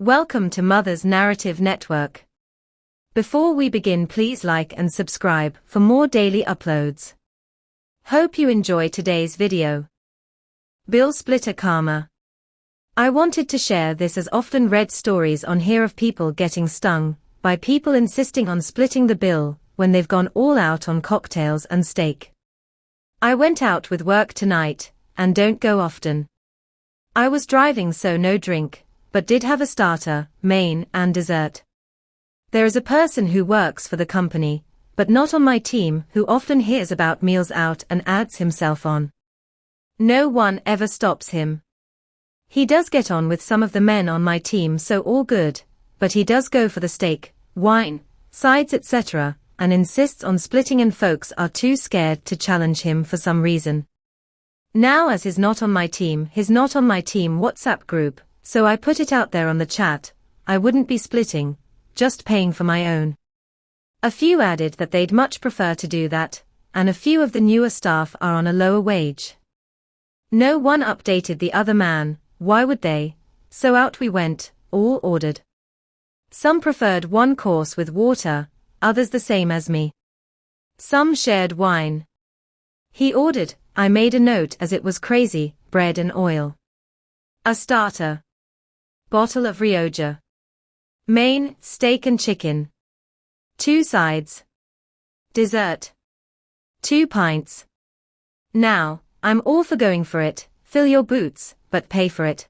Welcome to Mother's Narrative Network. Before we begin, please like and subscribe for more daily uploads. Hope you enjoy today's video. Bill Splitter Karma. I wanted to share this as often read stories on here of people getting stung by people insisting on splitting the bill when they've gone all out on cocktails and steak. I went out with work tonight, and don't go often. I was driving, so no drink, but did have a starter, main, and dessert. There is a person who works for the company, but not on my team, who often hears about meals out and adds himself on. No one ever stops him. He does get on with some of the men on my team, so all good, but he does go for the steak, wine, sides, etc., and insists on splitting, and folks are too scared to challenge him for some reason. Now, as his not on my team WhatsApp group, so I put it out there on the chat, I wouldn't be splitting, just paying for my own. A few added that they'd much prefer to do that, and a few of the newer staff are on a lower wage. No one updated the other man, why would they? So out we went, all ordered. Some preferred one course with water, others the same as me. Some shared wine. He ordered, I made a note as it was crazy, bread and oil. A starter. Bottle of Rioja. Main, steak and chicken. 2 sides. Dessert. 2 pints. Now, I'm all for going for it, fill your boots, but pay for it.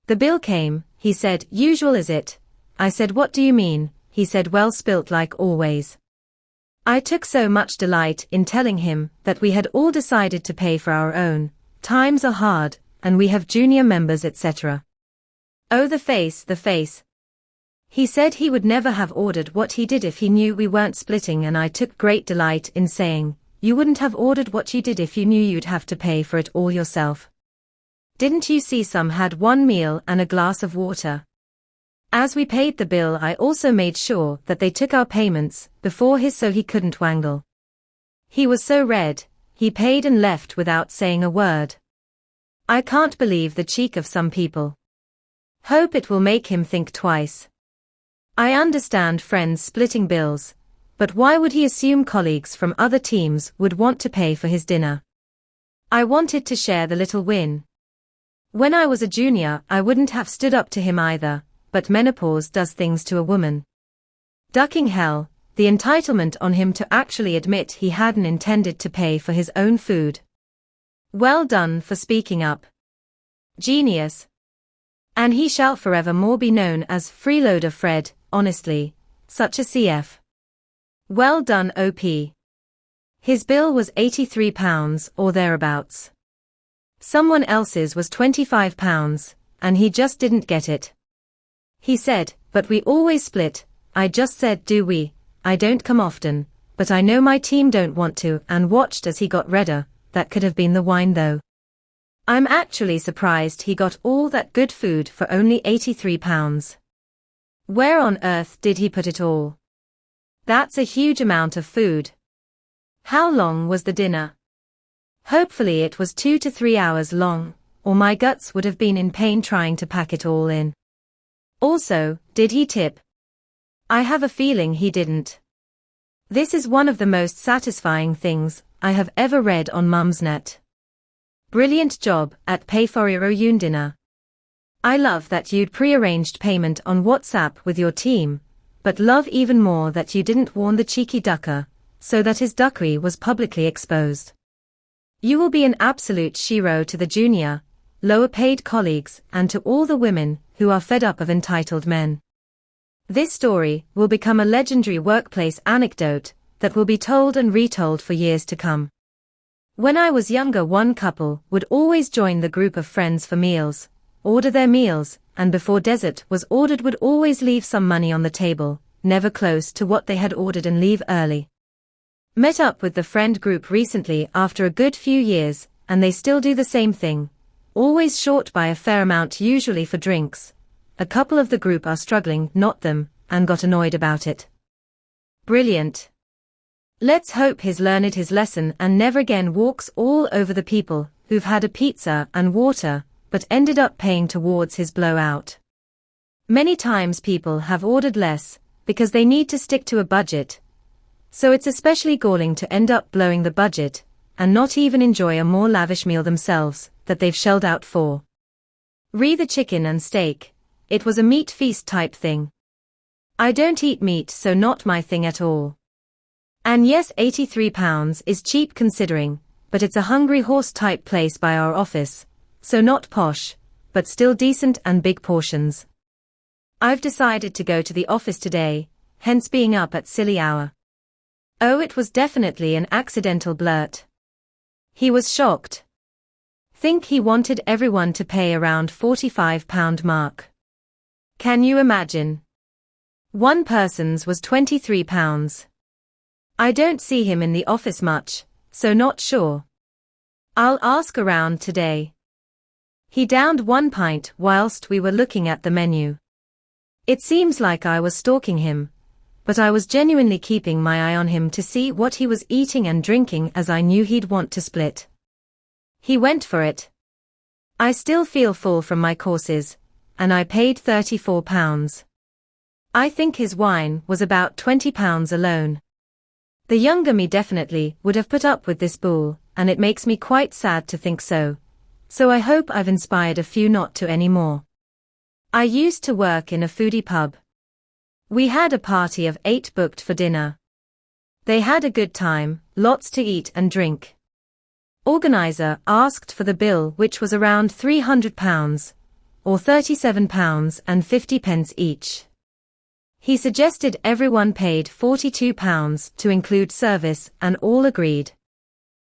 The bill came, he said, usual is it? I said, what do you mean? He said, well, spilt like always. I took so much delight in telling him that we had all decided to pay for our own, times are hard, and we have junior members, etc. Oh, the face. He said he would never have ordered what he did if he knew we weren't splitting, and I took great delight in saying, you wouldn't have ordered what you did if you knew you'd have to pay for it all yourself. Didn't you see some had 1 meal and a glass of water? As we paid the bill, I also made sure that they took our payments before his, so he couldn't wangle. He was so red, he paid and left without saying a word. I can't believe the cheek of some people. Hope it will make him think twice. I understand friends splitting bills, but why would he assume colleagues from other teams would want to pay for his dinner? I wanted to share the little win. When I was a junior, I wouldn't have stood up to him either, but menopause does things to a woman. Ducking hell, the entitlement on him to actually admit he hadn't intended to pay for his own food. Well done for speaking up. Genius. And he shall forevermore be known as Freeloader Fred, honestly, such a CF. Well done, OP. His bill was £83 or thereabouts. Someone else's was £25, and he just didn't get it. He said, but we always split. I just said, do we? I don't come often, but I know my team don't want to, and watched as he got redder. That could have been the wine though. I'm actually surprised he got all that good food for only £83. Where on earth did he put it all? That's a huge amount of food. How long was the dinner? Hopefully it was 2 to 3 hours long, or my guts would have been in pain trying to pack it all in. Also, did he tip? I have a feeling he didn't. This is one of the most satisfying things I have ever read on Mumsnet. Brilliant job at pay for your own dinner. I love that you'd pre-arranged payment on WhatsApp with your team, but love even more that you didn't warn the cheeky ducker, so that his duckery was publicly exposed. You will be an absolute hero to the junior, lower paid colleagues and to all the women who are fed up of entitled men. This story will become a legendary workplace anecdote that will be told and retold for years to come. When I was younger, one couple would always join the group of friends for meals, order their meals, and before dessert was ordered would always leave some money on the table, never close to what they had ordered, and leave early. Met up with the friend group recently after a good few years, and they still do the same thing, always short by a fair amount, usually for drinks. A couple of the group are struggling, not them, and got annoyed about it. Brilliant. Let's hope he's learned his lesson and never again walks all over the people who've had a pizza and water, but ended up paying towards his blowout. Many times people have ordered less, because they need to stick to a budget. So it's especially galling to end up blowing the budget, and not even enjoy a more lavish meal themselves, that they've shelled out for. Re the chicken and steak, it was a meat feast type thing. I don't eat meat, so not my thing at all. And yes, £83 is cheap considering, but it's a hungry horse type place by our office, so not posh, but still decent and big portions. I've decided to go to the office today, hence being up at silly hour. Oh, it was definitely an accidental blurt. He was shocked. Think he wanted everyone to pay around £45 mark. Can you imagine? One person's was £23. I don't see him in the office much, so not sure. I'll ask around today. He downed 1 pint whilst we were looking at the menu. It seems like I was stalking him, but I was genuinely keeping my eye on him to see what he was eating and drinking, as I knew he'd want to split. He went for it. I still feel full from my courses, and I paid £34. I think his wine was about £20 alone. The younger me definitely would have put up with this bull, and it makes me quite sad to think so. So I hope I've inspired a few not to anymore. I used to work in a foodie pub. We had a party of 8 booked for dinner. They had a good time, lots to eat and drink. Organizer asked for the bill, which was around £300, or £37.50 each. He suggested everyone paid £42 to include service, and all agreed.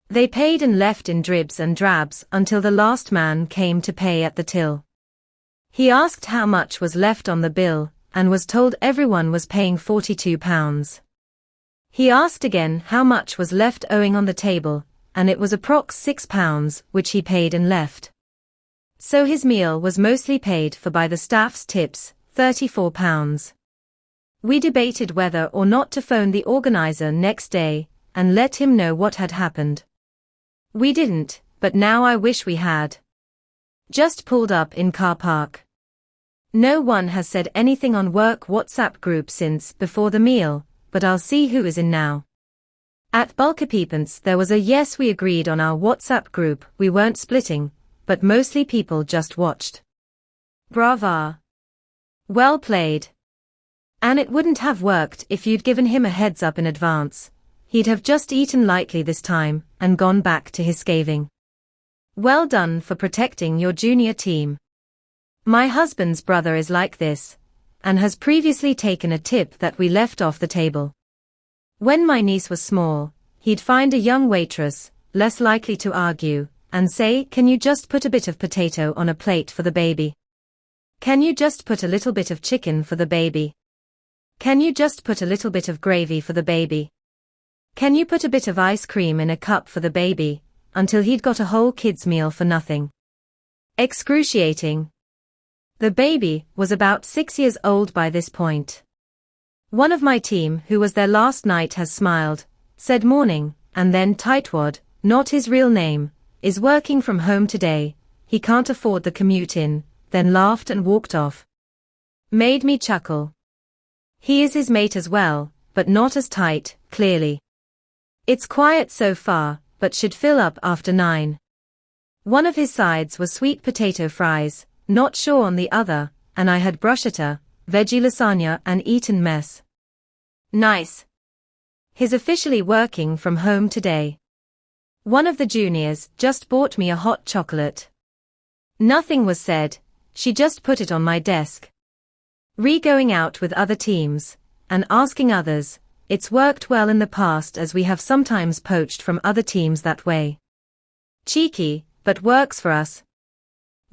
They paid and left in dribs and drabs until the last man came to pay at the till. He asked how much was left on the bill, and was told everyone was paying £42. He asked again how much was left owing on the table, and it was approx £6, which he paid and left. So his meal was mostly paid for by the staff's tips, £34. We debated whether or not to phone the organizer next day, and let him know what had happened. We didn't, but now I wish we had. Just pulled up in car park. No one has said anything on work WhatsApp group since before the meal, but I'll see who is in now. At Bulkapeepants there was a yes, we agreed on our WhatsApp group, we weren't splitting, but mostly people just watched. Brava. Well played. And it wouldn't have worked if you'd given him a heads up in advance. He'd have just eaten lightly this time, and gone back to his scathing. Well done for protecting your junior team. My husband's brother is like this, and has previously taken a tip that we left off the table. When my niece was small, he'd find a young waitress, less likely to argue, and say, "Can you just put a bit of potato on a plate for the baby? Can you just put a little bit of chicken for the baby? Can you just put a little bit of gravy for the baby? Can you put a bit of ice cream in a cup for the baby?" until he'd got a whole kid's meal for nothing. Excruciating. The baby was about 6 years old by this point. One of my team who was there last night has smiled, said morning, and then tightwad, not his real name, is working from home today, he can't afford the commute in, then laughed and walked off. Made me chuckle. He is his mate as well, but not as tight, clearly. It's quiet so far, but should fill up after 9. One of his sides was sweet potato fries, not sure on the other, and I had bruschetta, veggie lasagna and eaten mess. Nice. He's officially working from home today. One of the juniors just bought me a hot chocolate. Nothing was said, she just put it on my desk. Going out with other teams, and asking others, it's worked well in the past as we have sometimes poached from other teams that way. Cheeky, but works for us.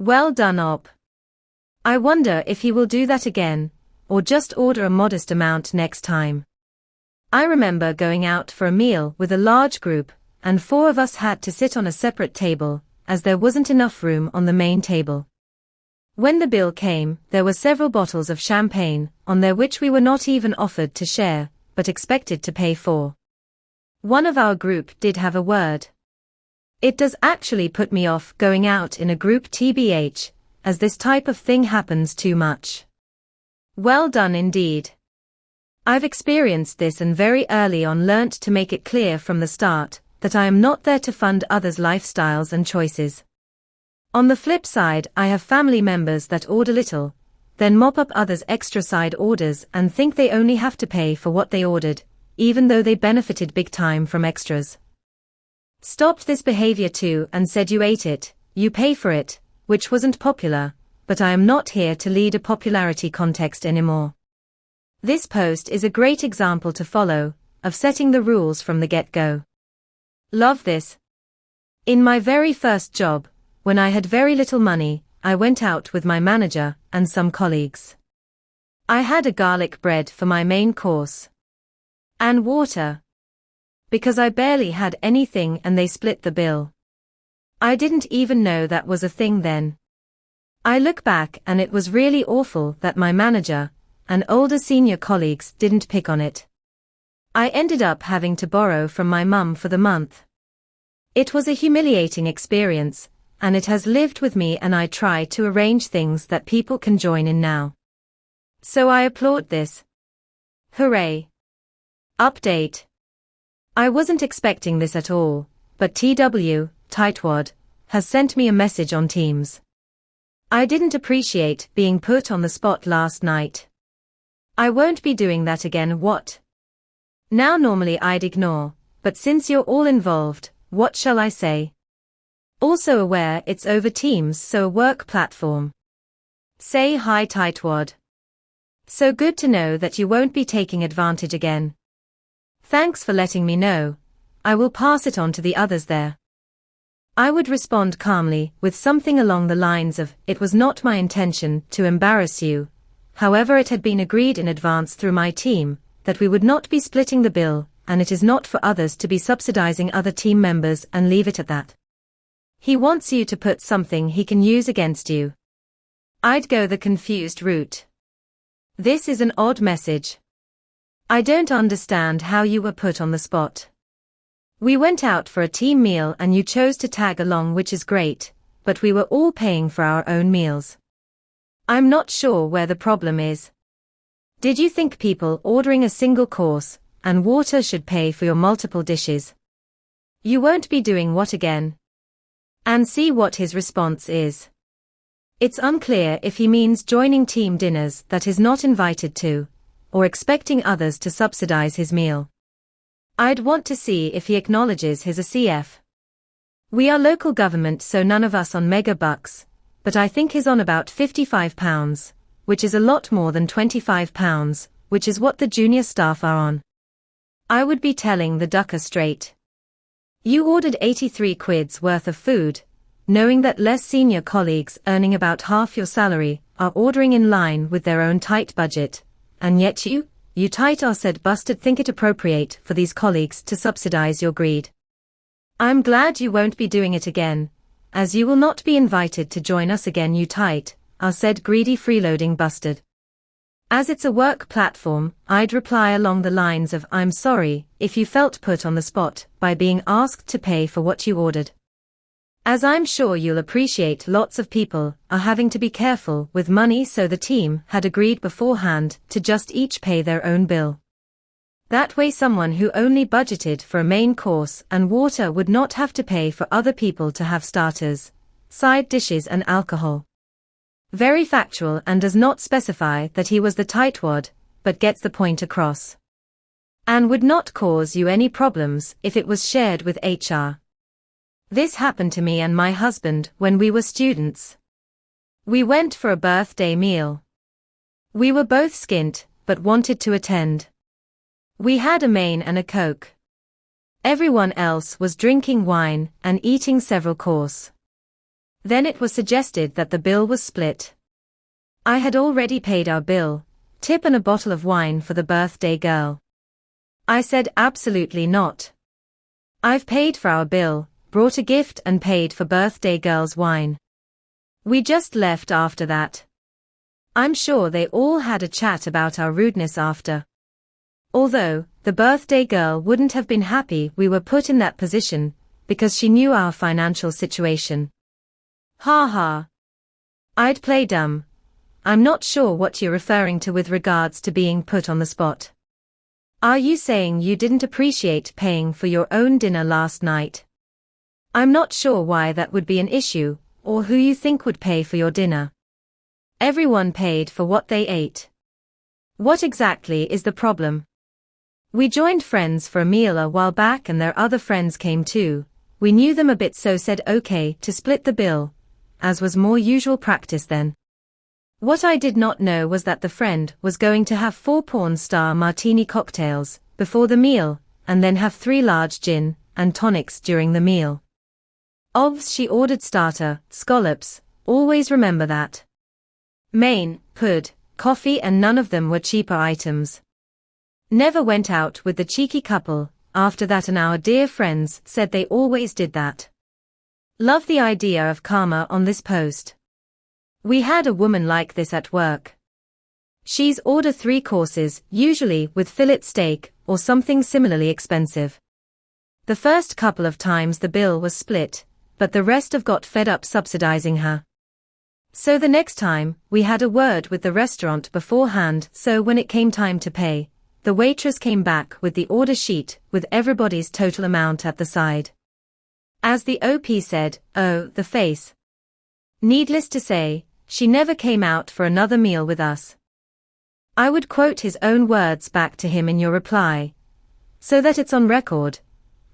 Well done, Op. I wonder if he will do that again, or just order a modest amount next time. I remember going out for a meal with a large group, and 4 of us had to sit on a separate table, as there wasn't enough room on the main table. When the bill came, there were several bottles of champagne on there which we were not even offered to share, but expected to pay for. One of our group did have a word. It does actually put me off going out in a group tbh, as this type of thing happens too much. Well done indeed. I've experienced this and very early on learnt to make it clear from the start that I am not there to fund others' lifestyles and choices. On the flip side, I have family members that order little, then mop up others' extra side orders and think they only have to pay for what they ordered, even though they benefited big time from extras. Stopped this behavior too and said you ate it, you pay for it, which wasn't popular, but I am not here to lead a popularity contest anymore. This post is a great example to follow, of setting the rules from the get-go. Love this. In my very first job, when I had very little money, I went out with my manager and some colleagues. I had a garlic bread for my main course. And water. Because I barely had anything and they split the bill. I didn't even know that was a thing then. I look back and it was really awful that my manager and older senior colleagues didn't pick on it. I ended up having to borrow from my mum for the month. It was a humiliating experience, and it has lived with me, and I try to arrange things that people can join in now. So I applaud this. Hooray. Update. I wasn't expecting this at all, but TW, Tightwad, has sent me a message on Teams. I didn't appreciate being put on the spot last night. I won't be doing that again. What? Now normally I'd ignore, but since you're all involved, what shall I say? Also aware it's over Teams, so a work platform. Say hi Tightwad. So good to know that you won't be taking advantage again. Thanks for letting me know. I will pass it on to the others there. I would respond calmly with something along the lines of, it was not my intention to embarrass you. However, it had been agreed in advance through my team that we would not be splitting the bill, and it is not for others to be subsidizing other team members, and leave it at that. He wants you to put something he can use against you. I'd go the confused route. This is an odd message. I don't understand how you were put on the spot. We went out for a team meal and you chose to tag along, which is great, but we were all paying for our own meals. I'm not sure where the problem is. Did you think people ordering a single course and water should pay for your multiple dishes? You won't be doing what again? And see what his response is. It's unclear if he means joining team dinners that he's not invited to, or expecting others to subsidize his meal. I'd want to see if he acknowledges he's a CF. We are local government, so none of us on mega bucks, but I think he's on about £55, which is a lot more than £25, which is what the junior staff are on. I would be telling the ducker straight. You ordered 83 quid's worth of food, knowing that less senior colleagues earning about half your salary are ordering in line with their own tight budget, and yet you tight are said busted think it appropriate for these colleagues to subsidize your greed. I'm glad you won't be doing it again, as you will not be invited to join us again, you tight are said greedy freeloading bastard. As it's a work platform, I'd reply along the lines of, I'm sorry if you felt put on the spot by being asked to pay for what you ordered. As I'm sure you'll appreciate, lots of people are having to be careful with money, so the team had agreed beforehand to just each pay their own bill. That way someone who only budgeted for a main course and water would not have to pay for other people to have starters, side dishes and alcohol. Very factual, and does not specify that he was the tightwad, but gets the point across. And would not cause you any problems if it was shared with HR. This happened to me and my husband when we were students. We went for a birthday meal. We were both skint, but wanted to attend. We had a main and a Coke. Everyone else was drinking wine and eating several course. Then it was suggested that the bill was split. I had already paid our bill, tip and a bottle of wine for the birthday girl. I said absolutely not. I've paid for our bill, brought a gift and paid for birthday girl's wine. We just left after that. I'm sure they all had a chat about our rudeness after. Although, the birthday girl wouldn't have been happy we were put in that position, because she knew our financial situation. Ha ha. I'd play dumb. I'm not sure what you're referring to with regards to being put on the spot. Are you saying you didn't appreciate paying for your own dinner last night? I'm not sure why that would be an issue, or who you think would pay for your dinner. Everyone paid for what they ate. What exactly is the problem? We joined friends for a meal a while back and their other friends came too. We knew them a bit, so said okay to split the bill, as was more usual practice then. What I did not know was that the friend was going to have 4 porn-star martini cocktails before the meal, and then have 3 large gin and tonics during the meal. Obvs, she ordered starter, scallops, always remember that. Main, pud, coffee, and none of them were cheaper items. Never went out with the cheeky couple after that, and our dear friends said they always did that. Love the idea of karma on this post. We had a woman like this at work. She's ordered 3 courses, usually with fillet steak or something similarly expensive. The first couple of times the bill was split, but the rest have got fed up subsidizing her. So the next time, we had a word with the restaurant beforehand, so when it came time to pay, the waitress came back with the order sheet with everybody's total amount at the side. As the OP said, oh, the face. Needless to say, she never came out for another meal with us. I would quote his own words back to him in your reply, so that it's on record.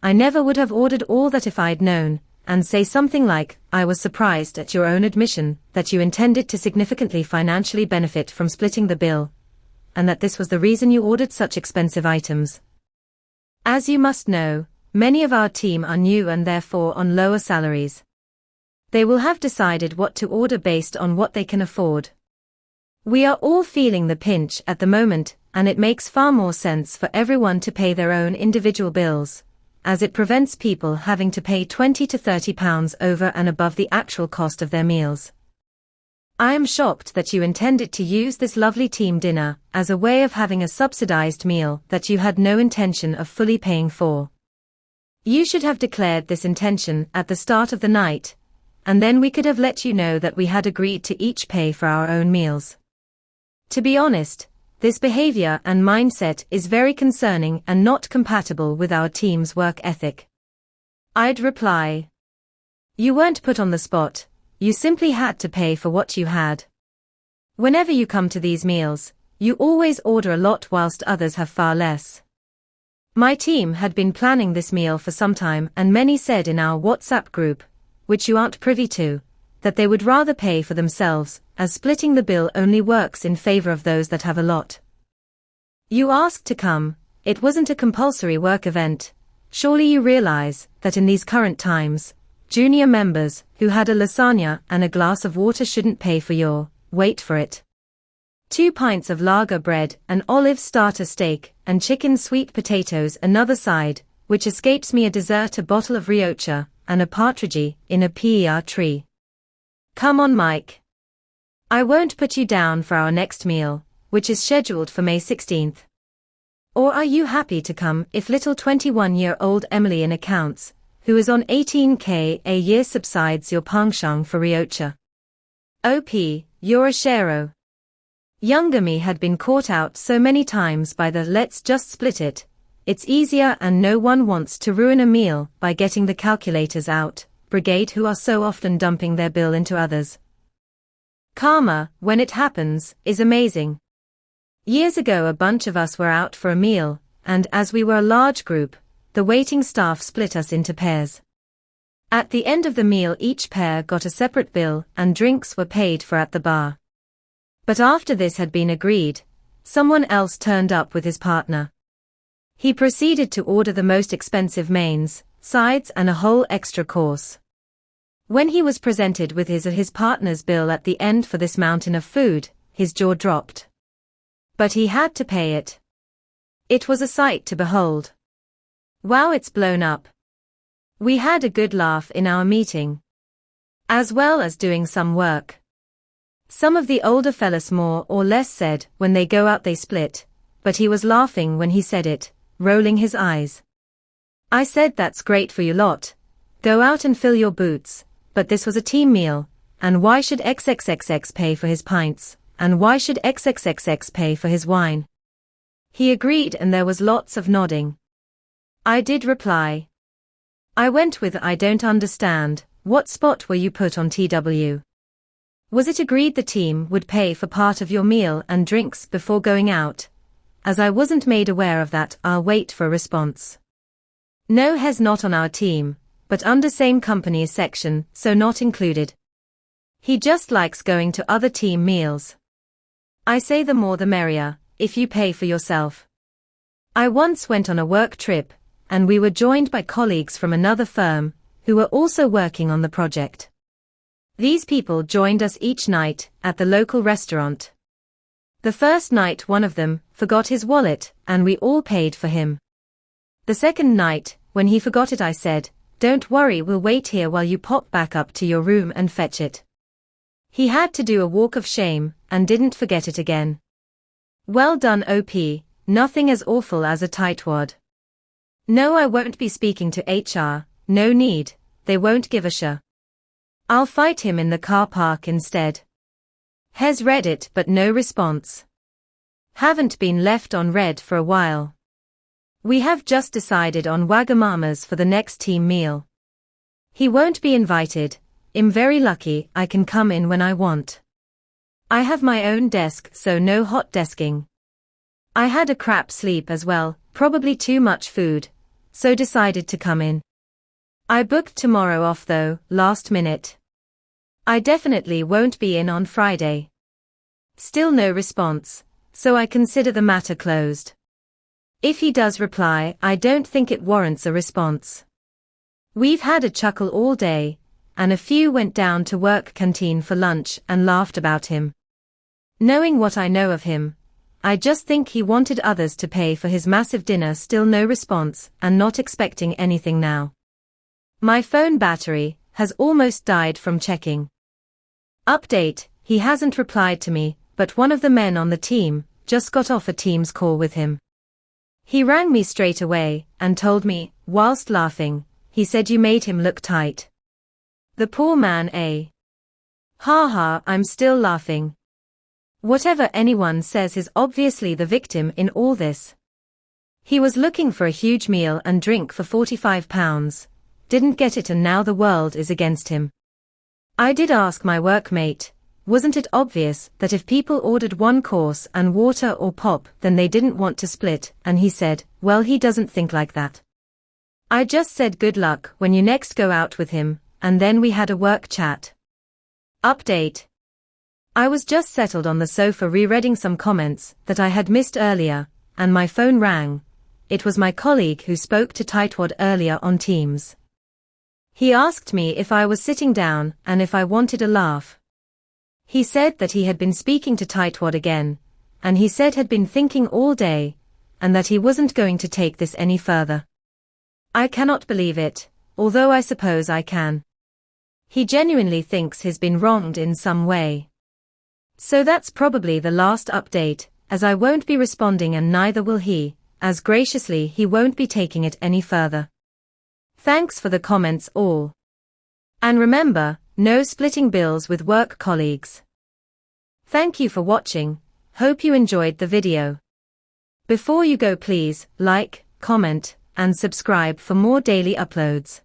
I never would have ordered all that if I'd known, and say something like, I was surprised at your own admission that you intended to significantly financially benefit from splitting the bill, and that this was the reason you ordered such expensive items. As you must know, many of our team are new and therefore on lower salaries. They will have decided what to order based on what they can afford. We are all feeling the pinch at the moment, and it makes far more sense for everyone to pay their own individual bills, as it prevents people having to pay £20 to £30 over and above the actual cost of their meals. I am shocked that you intended to use this lovely team dinner as a way of having a subsidized meal that you had no intention of fully paying for. You should have declared this intention at the start of the night, and then we could have let you know that we had agreed to each pay for our own meals. To be honest, this behavior and mindset is very concerning and not compatible with our team's work ethic. I'd reply. You weren't put on the spot, you simply had to pay for what you had. Whenever you come to these meals, you always order a lot whilst others have far less. My team had been planning this meal for some time, and many said in our WhatsApp group, which you aren't privy to, that they would rather pay for themselves, as splitting the bill only works in favor of those that have a lot. You asked to come, it wasn't a compulsory work event. Surely you realize that in these current times, junior members who had a lasagna and a glass of water shouldn't pay for your, wait for it, 2 pints of lager bread, an olive starter steak, and chicken sweet potatoes another side, which escapes me a dessert, a bottle of rioja, and a partridge in a PER tree. Come on, Mike. I won't put you down for our next meal, which is scheduled for May 16th. Or are you happy to come if little 21-year-old Emily in accounts, who is on 18k a year, subsides your pangshang for rioja? OP, you're a shero. Younger me had been caught out so many times by the let's just split it, it's easier, and no one wants to ruin a meal by getting the calculators out, brigade, who are so often dumping their bill into others. Karma, when it happens, is amazing. Years ago a bunch of us were out for a meal, and as we were a large group, the waiting staff split us into pairs. At the end of the meal each pair got a separate bill and drinks were paid for at the bar. But after this had been agreed, someone else turned up with his partner. He proceeded to order the most expensive mains, sides, and a whole extra course. When he was presented with his partner's bill at the end for this mountain of food, his jaw dropped. But he had to pay it. It was a sight to behold. Wow, it's blown up. We had a good laugh in our meeting, as well as doing some work. Some of the older fellas more or less said when they go out they split, but he was laughing when he said it, rolling his eyes. I said that's great for you lot. Go out and fill your boots, but this was a team meal, and why should XXXX pay for his pints, and why should XXXX pay for his wine? He agreed and there was lots of nodding. I did reply. I went with I don't understand, what spot were you put on TW? Was it agreed the team would pay for part of your meal and drinks before going out? As I wasn't made aware of that, I'll wait for a response. No, has not on our team, but under same company's section, so not included. He just likes going to other team meals. I say the more the merrier, if you pay for yourself. I once went on a work trip, and we were joined by colleagues from another firm, who were also working on the project. These people joined us each night, at the local restaurant. The first night one of them forgot his wallet, and we all paid for him. The second night, when he forgot it, I said, "Don't worry, we'll wait here while you pop back up to your room and fetch it." He had to do a walk of shame, and didn't forget it again. Well done, OP, nothing as awful as a tightwad. No, I won't be speaking to HR, no need, they won't give a sh. I'll fight him in the car park instead. Has read it but no response. Haven't been left on red for a while. We have just decided on Wagamamas for the next team meal. He won't be invited, I'm very lucky I can come in when I want. I have my own desk so no hot desking. I had a crap sleep as well, probably too much food, so decided to come in. I booked tomorrow off though, last minute. I definitely won't be in on Friday. Still no response, so I consider the matter closed. If he does reply, I don't think it warrants a response. We've had a chuckle all day, and a few went down to work canteen for lunch and laughed about him. Knowing what I know of him, I just think he wanted others to pay for his massive dinner. Still no response, and not expecting anything now. My phone battery has almost died from checking. Update, he hasn't replied to me, but one of the men on the team just got off a Teams call with him. He rang me straight away and told me, whilst laughing, he said you made him look tight. The poor man, eh? Ha ha, I'm still laughing. Whatever anyone says is obviously the victim in all this. He was looking for a huge meal and drink for £45, didn't get it, and now the world is against him. I did ask my workmate, wasn't it obvious that if people ordered one course and water or pop then they didn't want to split, and he said, well, he doesn't think like that. I just said good luck when you next go out with him, and then we had a work chat. Update. I was just settled on the sofa rereading some comments that I had missed earlier, and my phone rang. It was my colleague who spoke to Tightwad earlier on Teams. He asked me if I was sitting down and if I wanted a laugh. He said that he had been speaking to Tightwad again, and he said had been thinking all day, and that he wasn't going to take this any further. I cannot believe it, although I suppose I can. He genuinely thinks he's been wronged in some way. So that's probably the last update, as I won't be responding and neither will he, as graciously he won't be taking it any further. Thanks for the comments all. And remember, no splitting bills with work colleagues. Thank you for watching, hope you enjoyed the video. Before you go, please like, comment, and subscribe for more daily uploads.